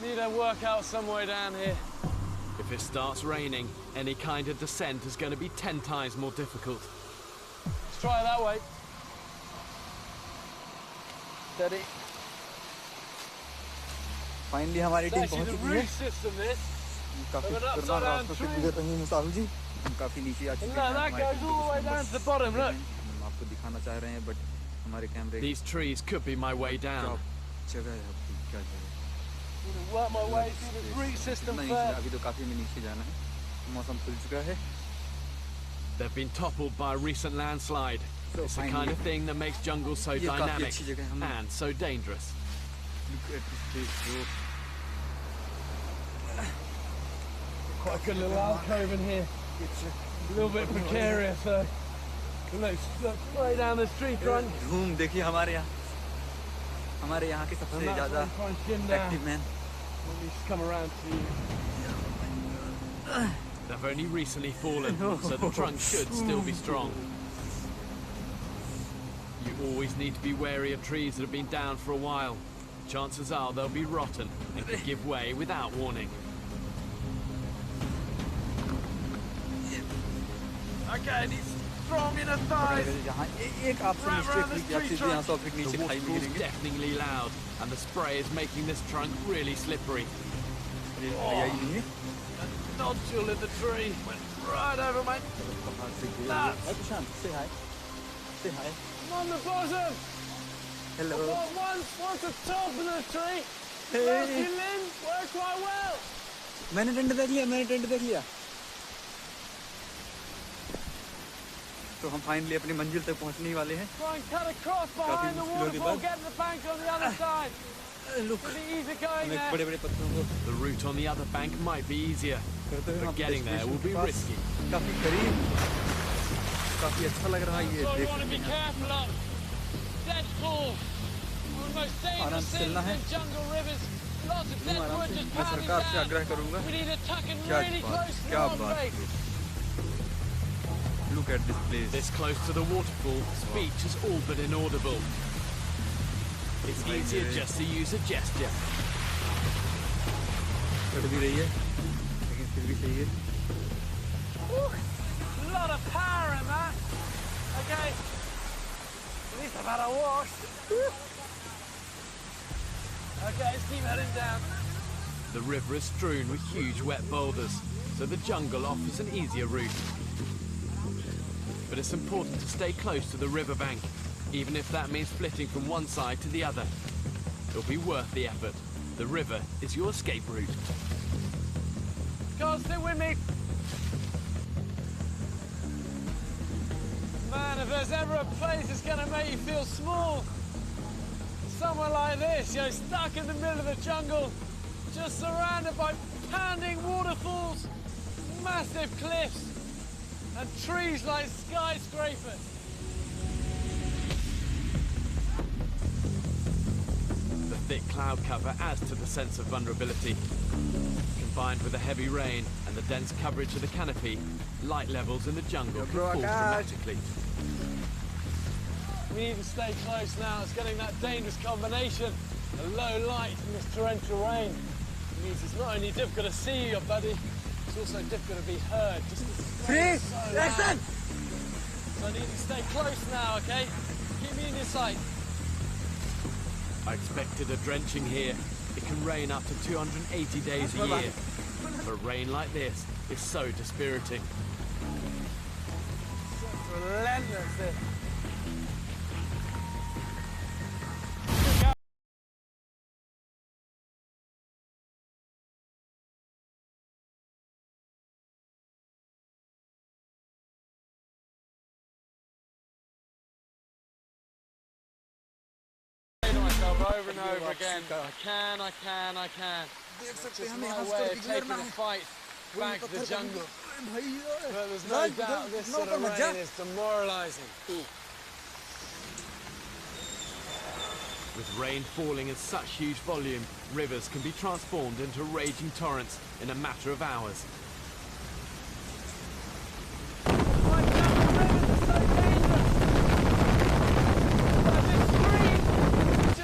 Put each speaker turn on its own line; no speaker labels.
Need to work out some way down here.
If it starts raining, any kind of descent is going to be 10 times more difficult.
Let's try it that way. Steady.
Finally, हमारी team पहुंच चुकी है। काफी खतरनाक रास्ते से गुजर रही हैं साहू जी। हम काफी नीचे आ चुके हैं। हम आपको दिखाना चाह रहे हैं, but हमारे कैमरे।
These trees could be my way down.
जगह है आपकी, क्या जगह?
Work my way through the root system first.
अभी तो काफी में नीचे जाना है। मौसम खुल चुका है।
They've been toppled by a recent landslide. It's the kind of thing that makes jungles so dynamic and so dangerous.
Look at this place, bro.
Quite a good little alcove in here. A little bit precarious though. Look right down the street front.
Zoom देखिए हमारे यहाँ के सबसे ज़्यादा active man.
Come around to you.
They've only recently fallen, so the trunk should still be strong. You always need to be wary of trees that have been down for a while. Chances are they'll be rotten and could give way without warning.
Okay, he's strong in the thighs.
एक आपसे mistake हुई कि आप सीधे यहाँ 100 feet नीचे
The
खाई में
waterfall's
गिरेंगे।
deafeningly loud, and the spray is making this trunk really slippery.
Nodule in the tree went right over my nuts.
Say hi. Say hi.
I'm on the bottom.
Hello.
Once the top of the tree.
Hey.
Lynn, worked quite well.
मैंने tent देख लिया। तो हम finally अपनी मंजिल तक पहुंचने ही वाले हैं।
Try and cut across behind the waterfall, get to the bank on the other side.
Look,
easy going there.
बड़े-बड़े पत्थरों को
The route on the other bank might be easier, but getting there will be risky.
काफी करीब, काफी अच्छा लग रहा है ये
So you
देख
want to be careful of. Dead fall. One of the most dangerous things in jungle rivers. Lots of dead wood just
मैं
pounding
सरकार से
down.
आग्रह करूंगा।
We need to tuck in
क्या
really
बात,
close to
क्या
the
बात।
bank.
Look at this place.
This close to the waterfall, speech is all but inaudible. It's easier just to use a gesture.
चढ़ भी रही है, लेकिन फिर भी सही है।
A lot of power in that. Okay. At least I've had a wash. Okay, let's keep heading down.
The river is strewn with huge wet boulders, so the jungle offers an easier route. But it's important to stay close to the riverbank, even if that means splitting from one side to the other. It'll be worth the effort. The river is your escape route.
Go, stay with me. Man, if there's ever a place that's going to make you feel small, somewhere like this, stuck in the middle of the jungle, just surrounded by pounding waterfalls, massive cliffs, and trees like skyscrapers.
The thick cloud cover adds to the sense of vulnerability. Combined with the heavy rain and the dense coverage of the canopy, light levels in the jungle can fall dramatically.
We need to stay close now. It's getting that dangerous combination of low light and this torrential rain. It means it's not only difficult to see your buddy, it's also difficult to be heard.
Freeze! Listen!
So I need to stay close now, okay? Keep me in your sight.
I expected a drenching here. It can rain up to 280 days a year. But rain like this is so dispiriting.
It's relentless, this. Over and over again. I can. It's just my way of taking the fight back to the jungle. But there's no doubt this sort of rain is demoralizing.
With rain falling in such huge volume, rivers can be transformed into raging torrents in a matter of hours.